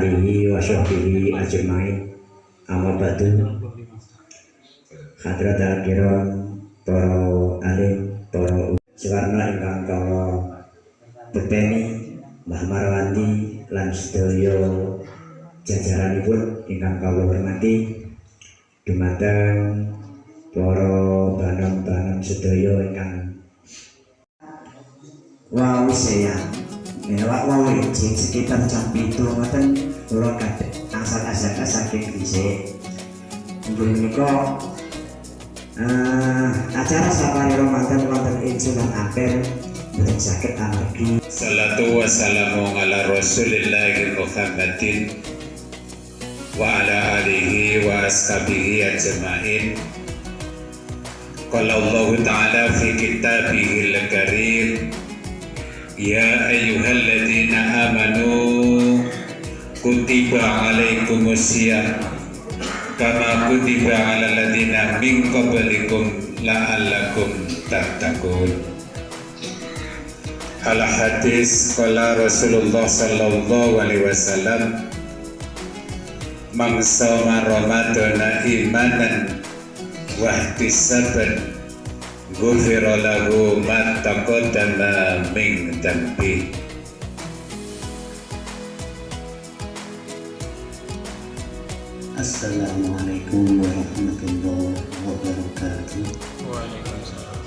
alihi wa sahbihi ajmain. Amma ba'du. Hadrat al-kiram, para alim, para Suwarna ingkang kula bebeni, Mbah Marwandi lan sedaya jajaranipun ingkang kula hormati, dumateng para banom-banom sedaya ingkang saya wau izin sekitar jam 7 ngoten kula kadhe asal-asal saking dhisik. Inggih menika acara safari Ramadan wonten ing Sunan Ampel boten saged amargi salatu wassalamu ala Rasulillah Muhammadin wa ala alihi wa ashabihi ajma'in. Qala Allah ta'ala fi kitabihil karim, ya ayyuhalladzina amanu kutiba alaikumusiyam kama kutiba alal ladzina min qablikum la'allakum tattaqun. Al hadis qala Rasulullah sallallahu alaihi wasallam, man shoma ramadana imanan wa ihtisaban ghufira lahu ma taqaddama min dhanbi. Assalamualaikum warahmatullahi wabarakatuh. Waalaikumsalam.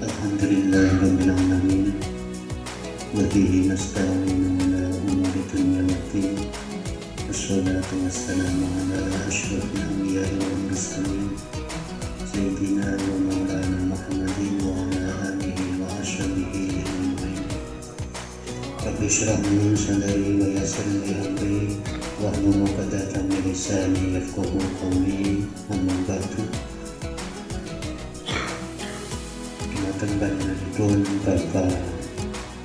Alhamdulillahirabbil alamin. Wa bihi nasta'inu ala umuri dunya waddin. Wassalatu wassalamu ala asyrofil anbiya'i wal mursalin sayyidina wa maulana Muhammadin wa ala alihi wa ashabihi ajma'in. Rabbi shrah li sadri wa yassir li amri wahlul 'uqdatam min lisani yafqahu qawli. Amma ba'du. Dumateng panjenenganipun Bapak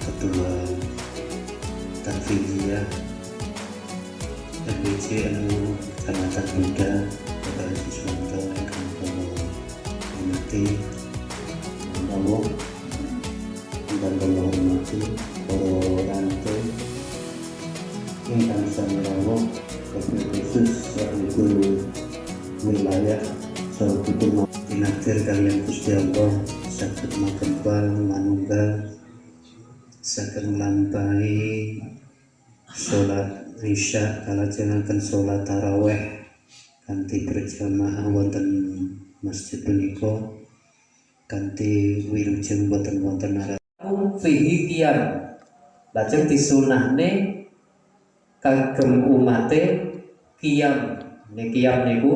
Ketua Tanfidiyah RBC NU Kecamatan Buda, Bapak Siswanto ingkang kula hormati, Allah ingkang kula hormati para rantau ingkang sami rawuh, wabil khusus sahibul wilayah sahibul tinakdir kalian Gusti Allah saged makempal manunggal saged nglampahi salat isya kalajengaken salat tarawih kanthi berjamaah wonten masjid punika kanthi wilujeng boten wonten arah fihi qiyam. Lajeng disunahne kagem umate qiyam. Qiyam niku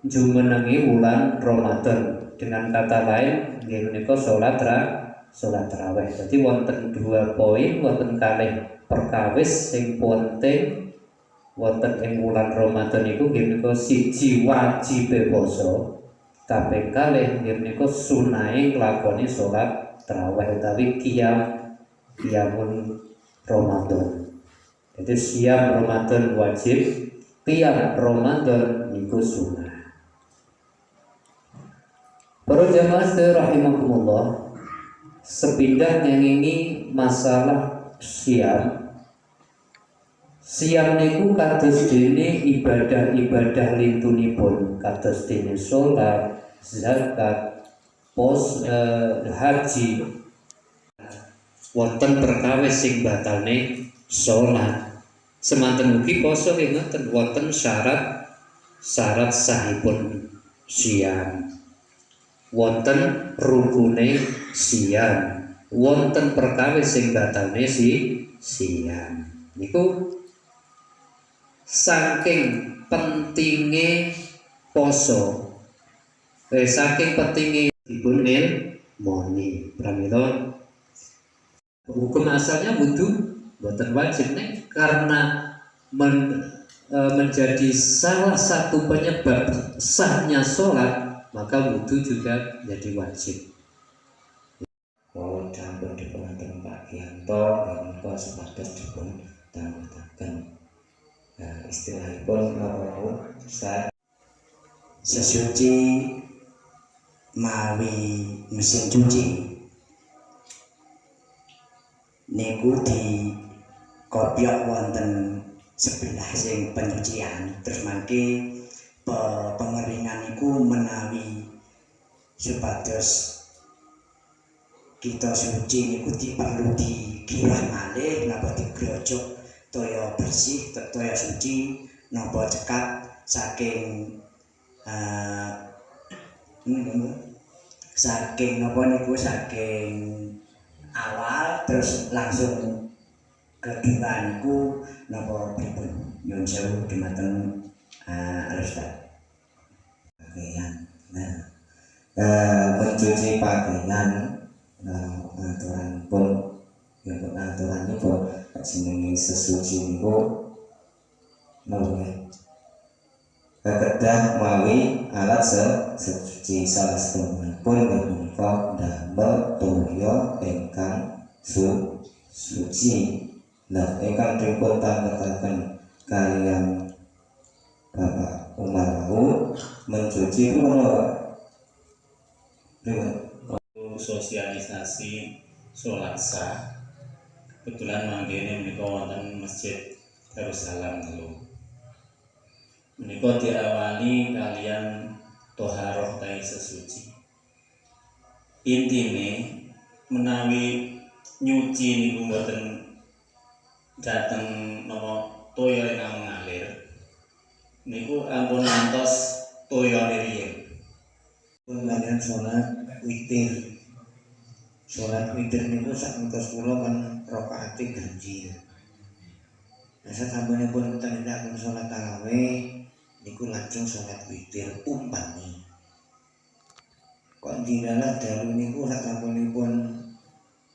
jumenengi wulan Ramadan, dengan kata lain nggih menika salat tarawih. Dadi wonten 2 poin, wonten kalih perkawis sing penting wonten ing wulan Ramadan niku nggih menika siji wajibe poso, kaping kalih nggih menika sunahe nglakoni salat tarawih utawi qiyamun Ramadan. Jadi siam Ramadan wajib, qiyam Ramadan niku sunah. Para jamaah sedaya rahimakumullah, sepindah nyangingi masalah siam. Siam niku kados dene ibadah-ibadah lintunipun, kados dene salat, zakat, haji. Wonten perkawis sing batalne salat. Semanten ugi poso nggih ngoten, wonten syarat sahipun siam. Wonten rukune siam, wonten perkawis sing batalne siam. Niku saking pentinge poso, saking pentinge dipun moni pramila hukum asalnya wudu boten wajib nih, karena menjadi salah satu penyebab sahnya sholat, maka wudu juga jadi wajib. kalau campur dipun Pak Gianto menika sepados dipun dawuhaken. Istilahipun napa sesuci mawi mesin cuci niku kopiok wonten sebelah sing penyucian. Terus mangke pengeringan iku menawi supados kita suci niku perlu dikirah malih napa digrojok toya bersih toya suci napa cekat saking napa niku saking awal terus langsung kedua niku napa pripun nyuwun sewu dumateng Ustaz. Pakaian. Mencuci pakaian aturan pun yang aturan niku jenenge sesuci niku nggih kedah mawi alat sesuci salah setunggalipun punika damel toya ingkang suci. Nah, ingkang dipun tangetaken kaliyan Bapak Umar mencuci sosialisasi sholat sah. Kebetulan manggene menika wonten Masjid Darussalam dulu. Menika diawali kalian toharoh tai sesuci. Intine menawi nyuci niku mboten dateng napa toya ingkang mengalir. Niku ampun ngantos toya riyin. Kalian sholat witir. Sholat witir niku sak ngertos kula kan rakaate ganjil. Nah sasampunipun kita nindakaken sholat tarawih niku lajeng sholat witir umpami. Kok diralah dalu niku sasampunipun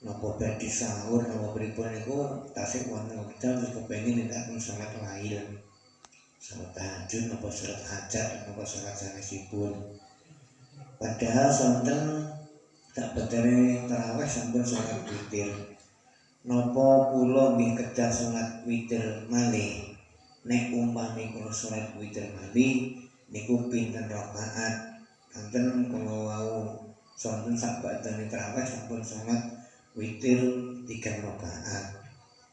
napa badhe sahur napa pripun niku tasih wonten kita terus kepengin nindakaken sholat lail. Sholat tahajud napa sholat hajat napa sholat sanesipun. Padahal sonten tak bedane tarawih sampun sholat witir. Napa kula nggih kedah sholat witir malih? Nek umpami kula sholat witir malih niku pinten rakaat? Kanten kula wau sonten sak badane tarawih sampun sholat witir 3 rakaat.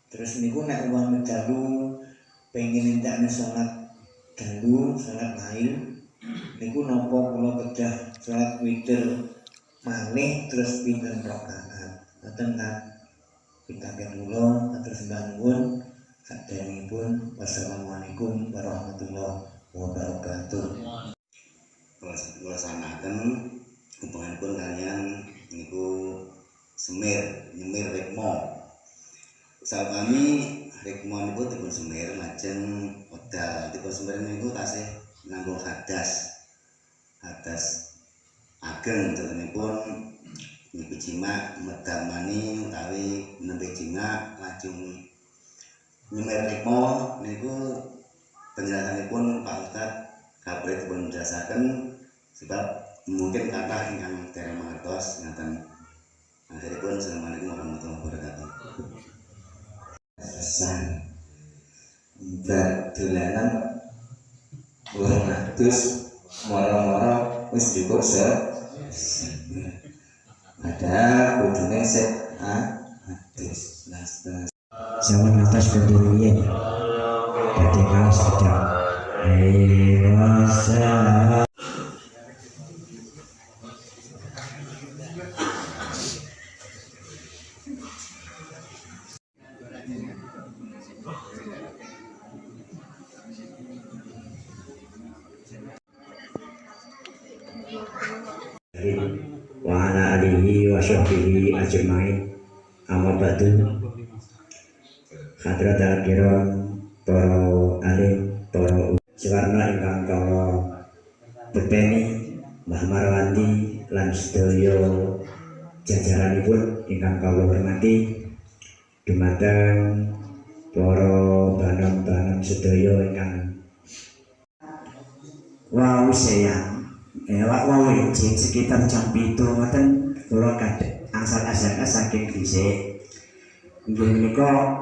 Terus niku nek umpami dalu pengin nindakne sholat dalu sholat lail niku napa kula kedah sholat witir malih terus pinten rakaat. Ngoten kan pitaken kula atur sembah nuwun saderengipun. Wassalamualaikum warahmatullahi wabarakatuh. Wasanaken hubunganipun kalian niku nyemir rikma. Salami rikma niku dipun semir lajeng wedal. Dipun semir niku tasih nanggung hadas ageng contohipun niku jima medamani utawi nembe jima lajeng nyemir rikma niku penjelasanipun Pak Ustadz kabeh dipun jelasaken sebab mungkin kata ingkang dereng mangertos ngaten. Akhiripun assalamualaikum warahmatullahi wabarakatuh. Pesan dolanan urung adus moro-moro wis cukup ada kudune sik adus las Zaman atas kedirian dari kaos sedang masa wa ala alihi wa sahbihi ajmain. Amma ba'du. Hadratul kiram para alim para Suwarna ingkang kala bepeni Mbah Marwanti lan sedaya jajaranipun ingkang kala hormati dumateng para banon-banon sedaya ingkang wau sayang wau izin sekitar jam 7 ngoten kula kadhe angsal-angsal saking dhisik inggih menika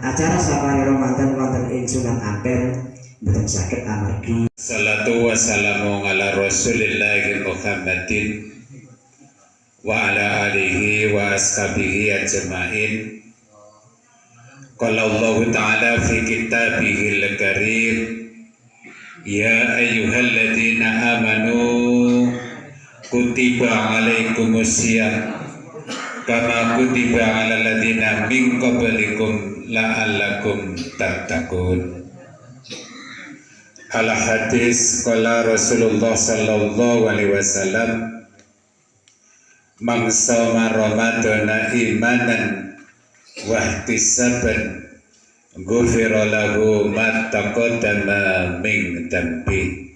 acara safari Ramadan wonten ing Sunan Ampel mboten saged amargi Salatu wassalamu ala Rasulillahi Muhammadin wa ala alihi wa ashabihi ajma'in. Qala Allah Ta'ala fi kitabihil karim, ya ayyuhalladzina amanu kutiba alaikumusiyam kama kutiba alal ladzina min qablikum la'allakum tattaqun. Al hadis qala Rasulullah sallallahu alaihi wasallam, man shoma ramadana imanan wa ihtisaban ghufira lahu ma taqaddama min dhanbi.